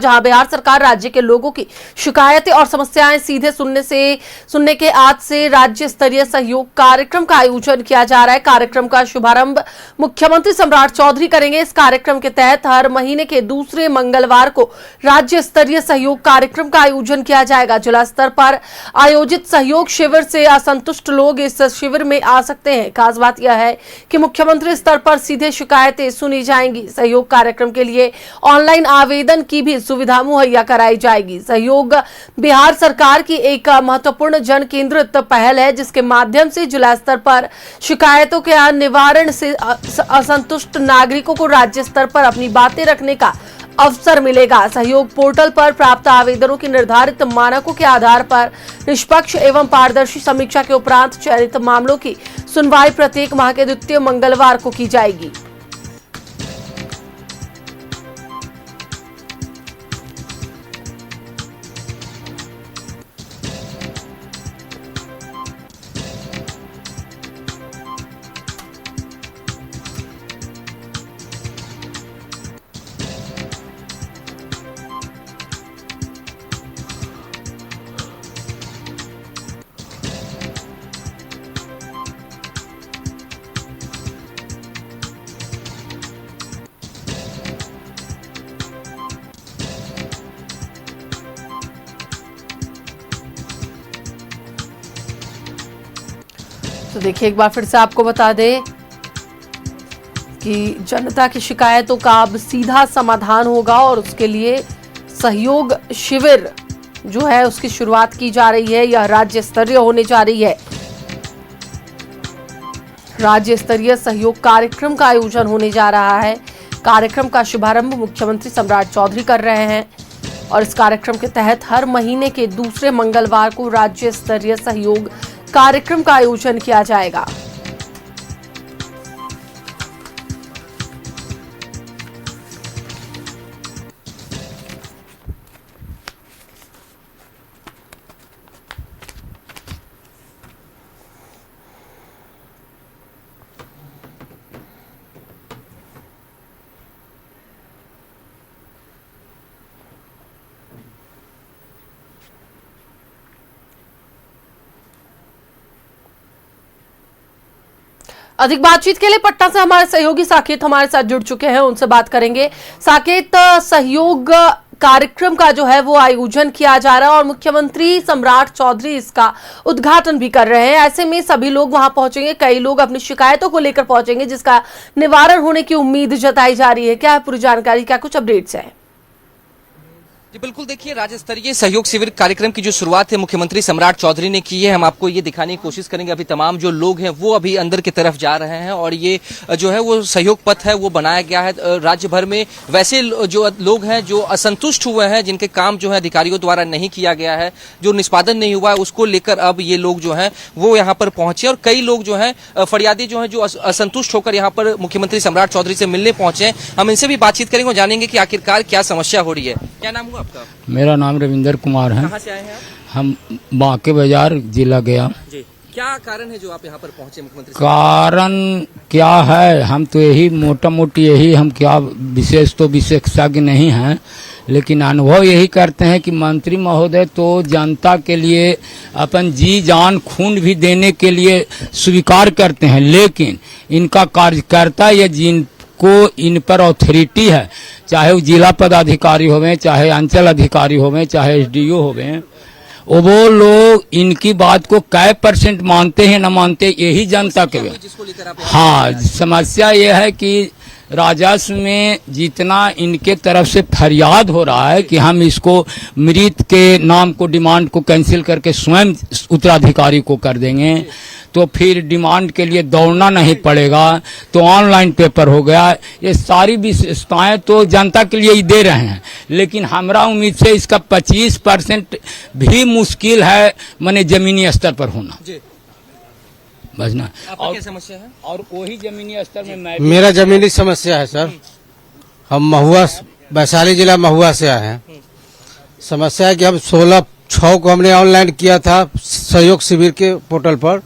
जहां बिहार सरकार राज्य के लोगों की शिकायतें और समस्याएं सीधे सुनने के आज से राज्य स्तरीय सहयोग कार्यक्रम का आयोजन किया जा रहा है। कार्यक्रम का शुभारंभ मुख्यमंत्री सम्राट चौधरी करेंगे। इस कार्यक्रम के तहत हर महीने के दूसरे मंगलवार को राज्य स्तरीय सहयोग कार्यक्रम का आयोजन किया जाएगा। जिला स्तर पर आयोजित सहयोग शिविर से असंतुष्ट लोग इस शिविर में आ सकते हैं। खास बात यह है कि मुख्यमंत्री स्तर पर सीधे शिकायतें सुनी जाएंगी। सहयोग कार्यक्रम के लिए ऑनलाइन आवेदन की भी सुविधा मुहैया कराई जाएगी। सहयोग बिहार सरकार की एक महत्वपूर्ण जन केंद्रित पहल है, जिसके माध्यम से जिला स्तर पर शिकायतों के निवारण से असंतुष्ट नागरिकों को राज्य स्तर पर अपनी बातें रखने का अवसर मिलेगा। सहयोग पोर्टल पर प्राप्त आवेदनों की निर्धारित मानकों के आधार पर निष्पक्ष एवं पारदर्शी समीक्षा के उपरांत चयनित मामलों की सुनवाई प्रत्येक माह के द्वितीय मंगलवार को की जाएगी। तो देखिए, एक बार फिर से आपको बता दें कि जनता की शिकायतों का अब सीधा समाधान होगा और उसके लिए सहयोग शिविर जो है उसकी शुरुआत की जा रही है। यह राज्य स्तरीय होने जा रही है। राज्य स्तरीय सहयोग कार्यक्रम का आयोजन होने जा रहा है। कार्यक्रम का शुभारंभ मुख्यमंत्री सम्राट चौधरी कर रहे हैं और इस कार्यक्रम के तहत हर महीने के दूसरे मंगलवार को राज्य स्तरीय सहयोग कार्यक्रम का आयोजन किया जाएगा। अधिक बातचीत के लिए पटना से हमारे सहयोगी साकेत हमारे साथ जुड़ चुके हैं, उनसे बात करेंगे। साकेत, सहयोग कार्यक्रम का जो है वो आयोजन किया जा रहा है और मुख्यमंत्री सम्राट चौधरी इसका उद्घाटन भी कर रहे हैं। ऐसे में सभी लोग वहां पहुंचेंगे, कई लोग अपनी शिकायतों को लेकर पहुंचेंगे, जिसका निवारण होने की उम्मीद जताई जा रही है। क्या है पूरी जानकारी, क्या कुछ अपडेट्स है? जी बिल्कुल, देखिए, राज्य स्तरीय सहयोग शिविर कार्यक्रम की जो शुरुआत है मुख्यमंत्री सम्राट चौधरी ने की है। हम आपको ये दिखाने की कोशिश करेंगे। अभी तमाम जो लोग हैं वो अभी अंदर की तरफ जा रहे हैं और ये जो है वो सहयोग पथ है वो बनाया गया है राज्य भर में। वैसे जो लोग हैं जो असंतुष्ट हुए हैं, जिनके काम जो है अधिकारियों द्वारा नहीं किया गया है, जो निष्पादन नहीं हुआ है, उसको लेकर अब ये लोग जो है वो यहाँ पर पहुंचे और कई लोग जो है फरियादी जो है जो असंतुष्ट होकर यहाँ पर मुख्यमंत्री सम्राट चौधरी से मिलने पहुंचे। हम इनसे भी बातचीत करेंगे और जानेंगे कि आखिरकार क्या समस्या हो रही है। क्या नाम हुआ आपका? मेरा नाम रविंदर कुमार है। कहाँ से आए हैं आप? हम बांके बाजार जिला गया। जी, क्या कारण है जो आप यहाँ पर पहुंचे मुख्यमंत्री? कारण क्या है, हम तो यही मोटा मोटी यही, हम क्या विशेष तो विशेषज्ञ नहीं हैं, लेकिन अनुभव यही करते हैं कि मंत्री महोदय तो जनता के लिए अपन जी जान खून भी देने के लिए स्वीकार करते हैं, लेकिन इनका कार्यकर्ता या जिन को इन पर अथॉरिटी है, चाहे वो जिला पदाधिकारी होवें, चाहे अंचल अधिकारी होवें, चाहे एसडीओ होवें, वो लोग इनकी बात को कै % मानते हैं न मानते, यही जनता के। हाँ, समस्या ये है कि राजस्व में जितना इनके तरफ से फरियाद हो रहा है कि हम इसको मृत के नाम को डिमांड को कैंसिल करके स्वयं उत्तराधिकारी को कर देंगे, तो फिर डिमांड के लिए दौड़ना नहीं पड़ेगा, तो ऑनलाइन पेपर हो गया। ये सारी विशेषताएं तो जनता के लिए ही दे रहे हैं, लेकिन हमरा उम्मीद से इसका 25% भी मुश्किल है, माने जमीनी स्तर पर होना बजना। और क्या समस्या है? और वही जमीनी स्तर में मेरा जमीनी समस्या है सर। हम महुआ, वैशाली जिला महुआ से आए हैं। समस्या है कि हम 16/6 को हमने ऑनलाइन किया था सहयोग शिविर के पोर्टल पर,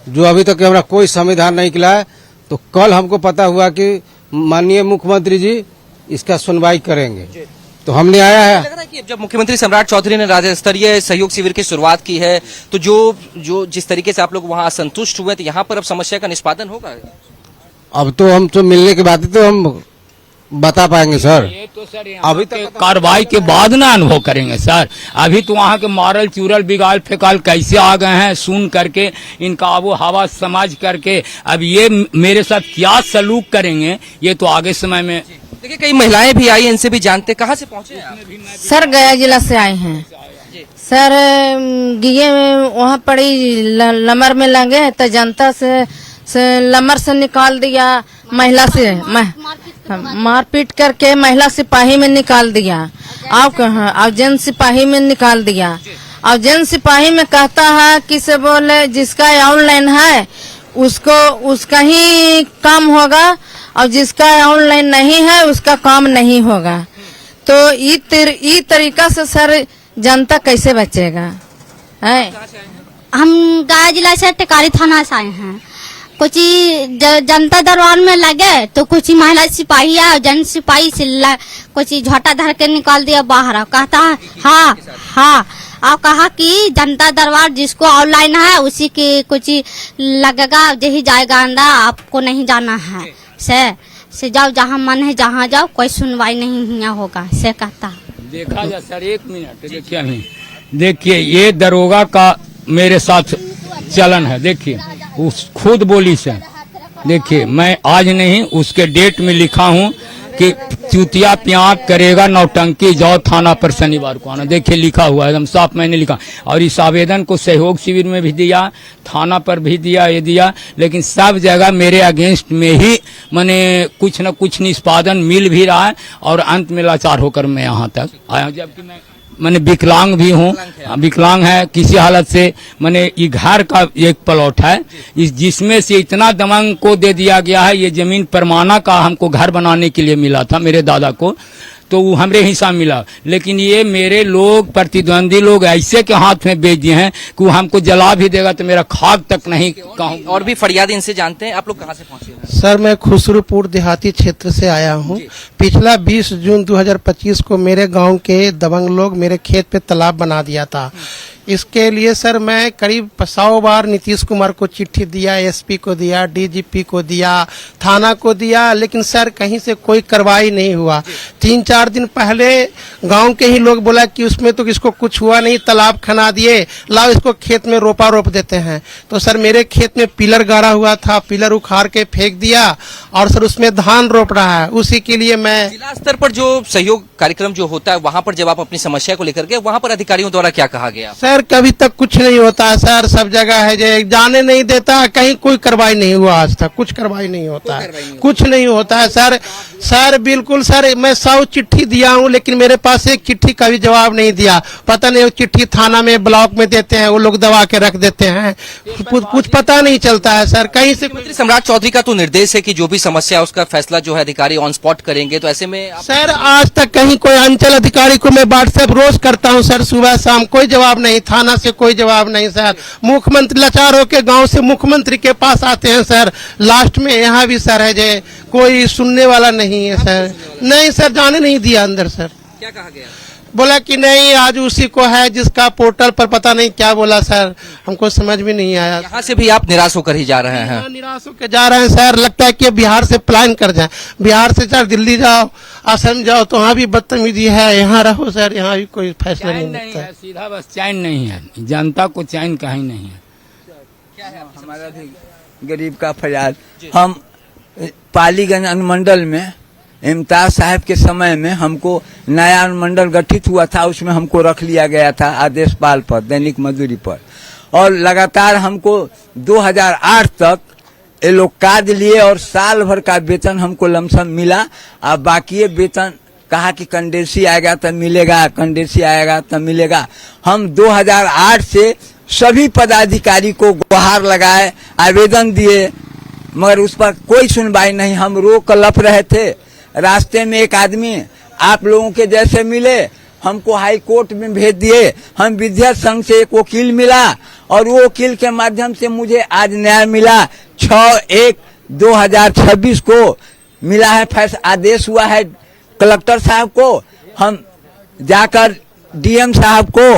जो अभी तक हमारा कोई समाधान नहीं निकला है। तो कल हमको पता हुआ कि माननीय मुख्यमंत्री जी इसका सुनवाई करेंगे। तो हमने आया है। लग रहा है कि जब मुख्यमंत्री सम्राट चौधरी ने राज्य स्तरीय सहयोग शिविर की शुरुआत की है तो जो जिस तरीके से आप लोग वहां असंतुष्ट हुए तो यहाँ पर अब समस्या का निष्पादन होगा। अब तो हम तो मिलने के बाद ही तो हम बता पाएंगे सर। ये तो सर अभी तक कार्रवाई के बाद ना अनुभव करेंगे सर। अभी तो वहाँ के मारल चूरल बिगाल फेकाल कैसे आ गए हैं सुन करके, इनका आबो हवा समझ करके अब ये मेरे साथ क्या सलूक करेंगे ये तो आगे समय में। देखिए कई महिलाएं भी आई, इनसे भी जानते कहाँ से पहुंचे हैं आप? सर गया जिला से आए हैं सर। गिये वहाँ पड़ी लमर में लगे तो जनता से लमर से निकाल दिया, महिला से मारपीट करके महिला सिपाही में निकाल दिया। अब कहाँ अब जन सिपाही में निकाल दिया। और जन सिपाही में कहता है कि से बोले जिसका ऑनलाइन है उसको उसका ही काम होगा और जिसका ऑनलाइन नहीं है उसका काम नहीं होगा। तो ये तरीका से सर जनता कैसे बचेगा है। हम गया जिला से टिकारी थाना से आए हैं। कुछ जनता दरबार में लगे तो कुछ महिला सिपाही है, जन सिपाही से कुछ झोटा धर के निकाल दिया बाहर। कहता है हाँ और कहा कि जनता दरबार जिसको ऑनलाइन है उसी के कुछ लगेगा, यही जाएगा अंदर, आपको नहीं जाना है से जाओ जहाँ मन है जहाँ जाओ, कोई सुनवाई नहीं होगा से कहता। देखा जा सर, एक मिनट देखिए, अभी देखिए ये दरोगा का मेरे साथ चलन है। देखिए उस खुद बोली से, देखिए मैं आज नहीं उसके डेट में लिखा हूँ कि चुतिया प्याक करेगा नौटंकी जाओ थाना पर शनिवार को आना। देखिए लिखा हुआ है एकदम साफ, मैंने लिखा। और इस आवेदन को सहयोग शिविर में भी दिया, थाना पर भी दिया, ये दिया, लेकिन सब जगह मेरे अगेंस्ट में ही मैंने कुछ न कुछ निष्पादन मिल भी रहा है। और अंत में लाचार होकर मैं यहाँ तक आया, जबकि मैंने विकलांग भी हूँ, विकलांग है किसी हालत से। मैंने ये घर का एक प्लॉट है जिसमें से इतना दमंग को दे दिया गया है। ये जमीन परमाना का हमको घर बनाने के लिए मिला था मेरे दादा को, तो वो हमरे हिसाब मिला। लेकिन ये मेरे लोग प्रतिद्वंदी लोग ऐसे के हाथ में बेच दिए हैं कि वो हमको जला भी देगा तो मेरा खाक तक नहीं कहूँ। और भी फरियाद इनसे जानते हैं। आप लोग कहाँ से पहुंचे हैं? सर मैं खुसरूपुर देहाती क्षेत्र से आया हूँ। पिछला 20 जून 2025 को मेरे गांव के दबंग लोग मेरे खेत पे तालाब बना दिया था। इसके लिए सर मैं करीब 100 बार नीतीश कुमार को चिट्ठी दिया, एसपी को दिया, डीजीपी को दिया, थाना को दिया, लेकिन सर कहीं से कोई कार्रवाई नहीं हुआ। 3-4 दिन पहले गांव के ही लोग बोला कि उसमें तो इसको कुछ हुआ नहीं, तालाब खना दिए, लाओ इसको खेत में रोपा रोप देते हैं। तो सर मेरे खेत में पिलर गाड़ा हुआ था, पिलर उखाड़ के फेंक दिया और सर उसमें धान रोप रहा है। उसी के लिए मैं जिला स्तर पर जो सहयोग कार्यक्रम जो होता है वहाँ पर जब आप अपनी समस्या को लेकर गए, वहाँ पर अधिकारियों द्वारा क्या कहा गया? सर कभी तक कुछ नहीं होता है सर, सब जगह है जो जाने नहीं देता, कहीं कोई कार्रवाई नहीं हुआ आज तक, कुछ कार्रवाई नहीं होता है, कुछ नहीं होता है सर। सर बिल्कुल सर, मैं 100 चिट्ठी दिया हूँ लेकिन मेरे पास एक चिट्ठी का भी जवाब नहीं दिया। पता नहीं वो चिट्ठी थाना में ब्लॉक में देते हैं, वो लोग दबा के रख देते हैं, कुछ पता नहीं चलता है सर कहीं से। मुख्यमंत्री सम्राट चौधरी का तो निर्देश है कि जो भी समस्या है उसका फैसला जो है अधिकारी ऑन स्पॉट करेंगे, तो ऐसे में सर आज तक कहीं कोई अंचल अधिकारी को मैं व्हाट्सएप रोज करता हूं सर, सुबह शाम, कोई जवाब नहीं, थाना से कोई जवाब नहीं सर। मुख्यमंत्री लाचार होकर गांव से मुख्यमंत्री के पास आते हैं सर, लास्ट में यहाँ भी सर है जे कोई सुनने वाला नहीं है सर। नहीं सर, जाने नहीं दिया अंदर सर। क्या कहा गया? बोला कि नहीं आज उसी को है जिसका पोर्टल पर, पता नहीं क्या बोला सर, हमको समझ में नहीं आया। यहाँ से भी आप निराश होकर ही जा रहे हैं? निराश होकर जा रहे हैं सर, लगता है कि बिहार से प्लान कर जाए, बिहार से सर दिल्ली जाओ, असम जाओ, तो वहाँ भी बदतमीजी है, यहाँ रहो सर, यहाँ भी कोई फैसला नहीं मिलता है। सीधा बस चैन नहीं है, जनता को चैन कहीं नहीं है। हमारा भी गरीब का फरियाद, हम पालीगंज अनुमंडल में इम्तियाज साहब के समय में हमको नया अनुमंडल गठित हुआ था, उसमें हमको रख लिया गया था आदेश पाल पर, दैनिक मजदूरी पर, और लगातार हमको 2008 तक ये लोग काज लिए और साल भर का वेतन हमको लमसम मिला। अब बाकी वेतन कहा कि कंडेसी आएगा तब मिलेगा, कंडेसी आएगा तब मिलेगा। हम 2008 से सभी पदाधिकारी को गुहार लगाए, आवेदन दिए, मगर उस पर कोई सुनवाई नहीं। हम रोक लप रहे थे, रास्ते में एक आदमी आप लोगों के जैसे मिले, हमको हाई कोर्ट में भेज दिए। हम विद्या संघ से एक वकील मिला और वो वकील के माध्यम से मुझे आज न्याय मिला। 6/1/2026 को मिला है, फैसला आदेश हुआ है कलेक्टर साहब को। हम जाकर डीएम साहब को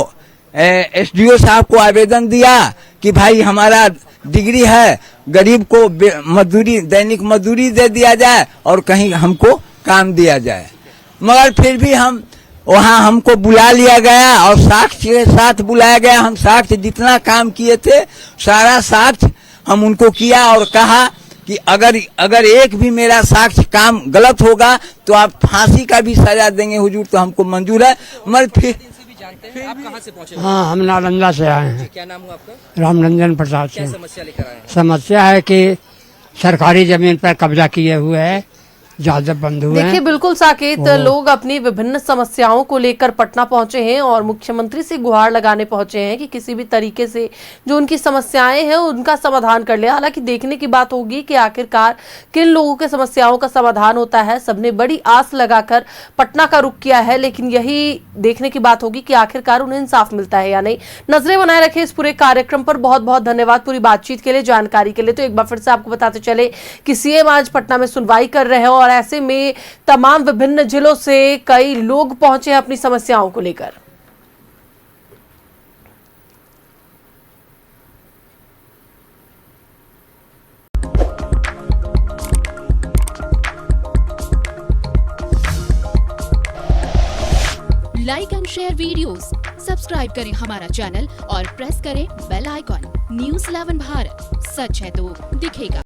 एसडीओ साहब को आवेदन दिया कि भाई हमारा डिग्री है, गरीब को मजदूरी दैनिक मजदूरी दे दिया जाए और कहीं हमको काम दिया जाए। मगर फिर भी हम वहाँ हमको बुला लिया गया और साक्ष्य के साथ बुलाया गया। हम साक्ष्य जितना काम किए थे सारा साक्ष्य हम उनको किया और कहा कि अगर एक भी मेरा साक्ष्य काम गलत होगा तो आप फांसी का भी सजा देंगे हुजूर, तो हमको मंजूर है। मगर फिर आप कहाँ से पहुँचे? हाँ, हम नालंदा से आए हैं। क्या नाम हुआ आपका? रामरंजन प्रसाद क्या से। समस्या लेकर आए हैं? समस्या है कि सरकारी जमीन पर कब्जा किए हुए है, जादव बंधु देखिए हैं। बिल्कुल साकेत, लोग अपनी विभिन्न समस्याओं को लेकर पटना पहुंचे हैं और मुख्यमंत्री से गुहार लगाने पहुंचे हैं कि किसी भी तरीके से जो उनकी समस्याएं हैं उनका समाधान कर ले। हालांकि देखने की बात होगी कि आखिरकार किन लोगों के समस्याओं का समाधान होता है। सबने बड़ी आस लगाकर पटना का रुख किया है, लेकिन यही देखने की बात होगी कि आखिरकार उन्हें इंसाफ मिलता है या नहीं। नजरें बनाए रखे इस पूरे कार्यक्रम पर। बहुत बहुत धन्यवाद पूरी बातचीत के लिए, जानकारी के लिए। तो एक बार फिर से आपको बताते चले कि सीएम आज पटना में सुनवाई कर रहे हैं और ऐसे में तमाम विभिन्न जिलों से कई लोग पहुंचे हैं अपनी समस्याओं को लेकर। Like and share videos, subscribe करें हमारा चैनल और प्रेस करें बेल आइकॉन। न्यूज़ 11 भारत, सच है तो दिखेगा।